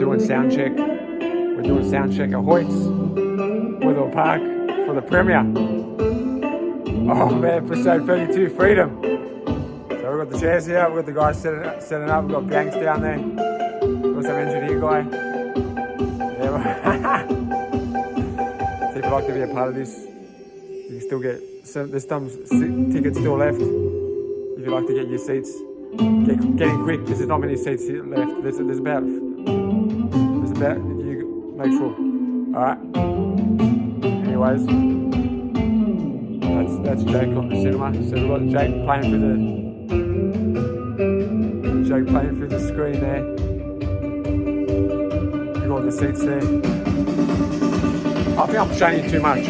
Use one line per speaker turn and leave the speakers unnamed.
doing sound check. We're doing sound check at Hoyts, Withall Park for the premiere. Oh man, episode 32, Freedom. So we've got the chairs here, we've got the guys setting up, we've got Banks down there. We've got some engineer guy. Yeah. So if you'd like to be a part of this, you can still get, there's some tickets still left. If you'd like to get your seats, getting quick, there's not many seats left. There's about, you make sure. Alright. Anyways, that's Jake on the cinema. So we've got Jake playing through the screen there. We've got the seats there. I think I'm showing you too much.